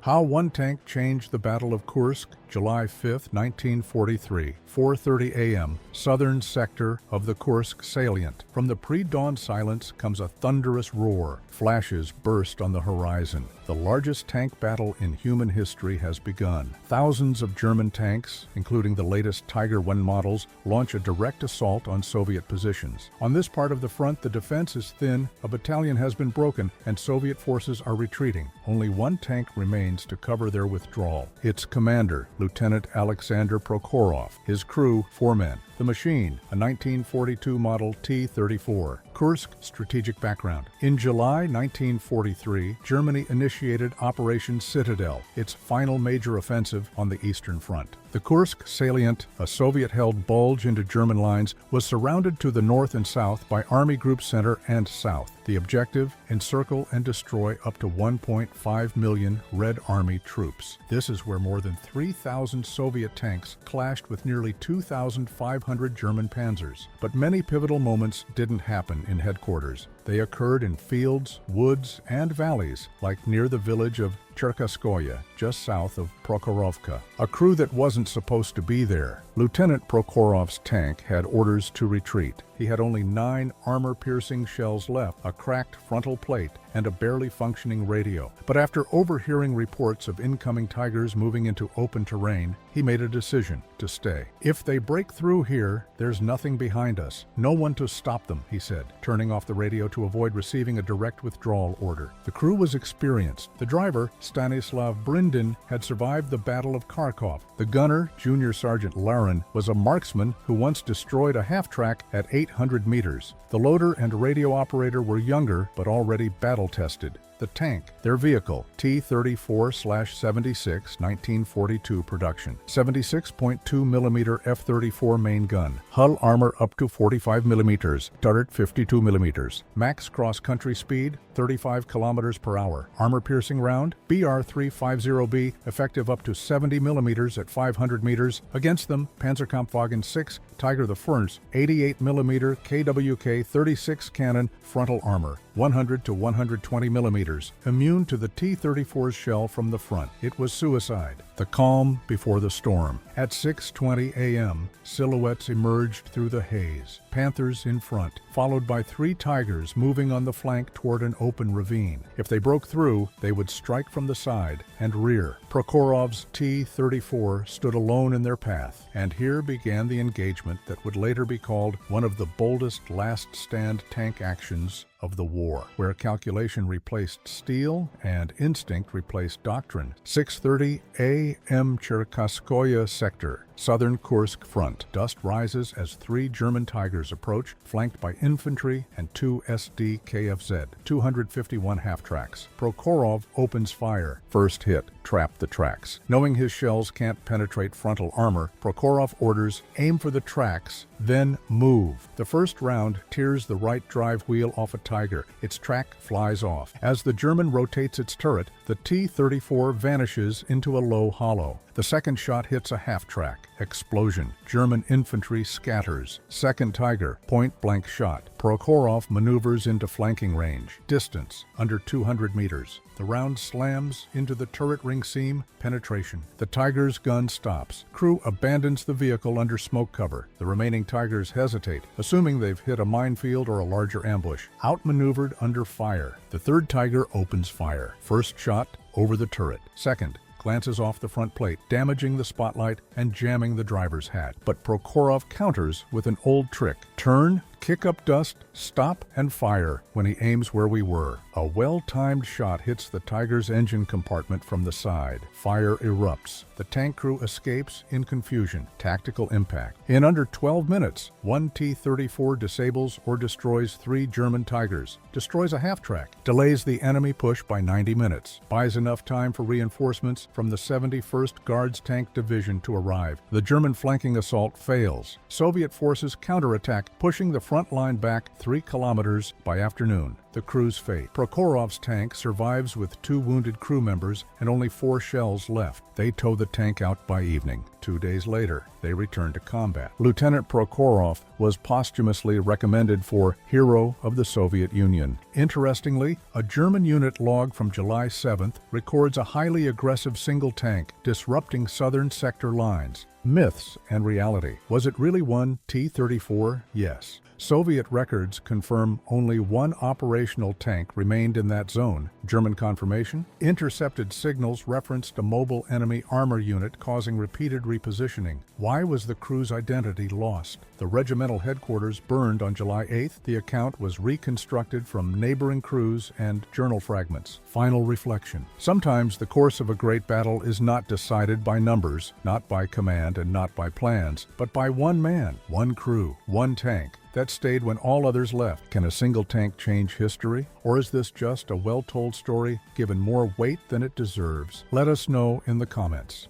How one tank changed the Battle of Kursk, July 5, 1943, 4:30 a.m., southern sector of the Kursk salient. From the pre-dawn silence comes a thunderous roar. Flashes burst on the horizon. The largest tank battle in human history has begun. Thousands of German tanks, including the latest Tiger I models, launch a direct assault on Soviet positions. On this part of the front, the defense is thin, a battalion has been broken, and Soviet forces are retreating. Only one tank remains to cover their withdrawal. Its commander, Lieutenant Alexander Prokhorov. His crew, 4 men. The machine, a 1942 model T-34. Kursk strategic background. In July 1943, Germany initiated Operation Citadel, its final major offensive on the Eastern Front. The Kursk salient, a Soviet-held bulge into German lines, was surrounded to the north and south by Army Group Center and South. The objective, encircle and destroy up to 1.5 million Red Army troops. This is where more than 3,000 Soviet tanks clashed with nearly 2,500 German panzers. But many pivotal moments didn't happen in headquarters. They occurred in fields, woods, and valleys, like near the village of Cherkaskoye, just south of Prokhorovka. A crew that wasn't supposed to be there. Lieutenant Prokhorov's tank had orders to retreat. He had only 9 armor-piercing shells left, a cracked frontal plate, and a barely functioning radio. But after overhearing reports of incoming Tigers moving into open terrain, he made a decision to stay. "If they break through here, there's nothing behind us. No one to stop them," he said, turning off the radio to avoid receiving a direct withdrawal order. The crew was experienced. The driver, Stanislav Brindin, had survived the Battle of Kharkov. The gunner, Junior Sergeant Larin, was a marksman who once destroyed a half-track at 800 meters. The loader and radio operator were younger but already battle-tested. The tank, their vehicle, T-34/76, 1942 production, 76.2 mm F-34 main gun, hull armor up to 45 mm, turret 52 mm, max cross-country speed 35 km per hour, armor-piercing round, BR-350B, effective up to 70 mm at 500 meters. Against them, Panzerkampfwagen 6, Tiger the First, 88 mm KWK 36 cannon, frontal armor, 100 to 120 mm, immune to the T-34's shell from the front. It was suicide. The calm before the storm. At 6:20 a.m., silhouettes emerged through the haze. Panthers in front, followed by 3 Tigers moving on the flank toward an open ravine. If they broke through, they would strike from the side and rear. Prokhorov's T-34 stood alone in their path, and here began the engagement that would later be called one of the boldest last-stand tank actions of the war, where calculation replaced steel and instinct replaced doctrine. 6:30 a.m. Cherkaskoye sector, southern Kursk Front. Dust rises as 3 German Tigers approach, flanked by infantry and 2 SD KFZ, 251 half-tracks. Prokhorov opens fire. First hit, trap the tracks. Knowing his shells can't penetrate frontal armor, Prokhorov orders, aim for the tracks, then move. The first round tears the right drive wheel off a Tiger. Its track flies off. As the German rotates its turret, the T-34 vanishes into a low hollow. The second shot hits a half-track. Explosion. German infantry scatters. Second Tiger, point-blank shot. Prokhorov maneuvers into flanking range. Distance, under 200 meters. The round slams into the turret ring seam. Penetration. The Tiger's gun stops. Crew abandons the vehicle under smoke cover. The remaining Tigers hesitate, assuming they've hit a minefield or a larger ambush. Outmaneuvered under fire. The third Tiger opens fire. First shot, over the turret. Second, glances off the front plate, damaging the spotlight and jamming the driver's hat. But Prokhorov counters with an old trick. Turn, kick up dust, stop, and fire when he aims where we were. A well-timed shot hits the Tiger's engine compartment from the side. Fire erupts. The tank crew escapes in confusion. Tactical impact. In under 12 minutes, 1 T-34 disables or destroys 3 German Tigers, destroys a half-track, delays the enemy push by 90 minutes, buys enough time for reinforcements from the 71st Guards Tank Division to arrive. The German flanking assault fails. Soviet forces counterattack, pushing the front line back 3 kilometers by afternoon. The crew's fate. Prokhorov's tank survives with 2 wounded crew members and only 4 shells left. They tow the tank out by evening. 2 days later, they return to combat. Lieutenant Prokhorov was posthumously recommended for Hero of the Soviet Union. Interestingly, a German unit log from July 7th records a highly aggressive single tank disrupting southern sector lines. Myths and reality. Was it really one T-34? Yes. Soviet records confirm only 1 operational tank remained in that zone. German confirmation? Intercepted signals referenced a mobile enemy armor unit causing repeated repositioning. Why was the crew's identity lost? The regimental headquarters burned on July 8th. The account was reconstructed from neighboring crews and journal fragments. Final reflection. Sometimes the course of a great battle is not decided by numbers, not by command and not by plans, but by one man, one crew, one tank that stayed when all others left. Can a single tank change history? Or is this just a well-told story given more weight than it deserves? Let us know in the comments.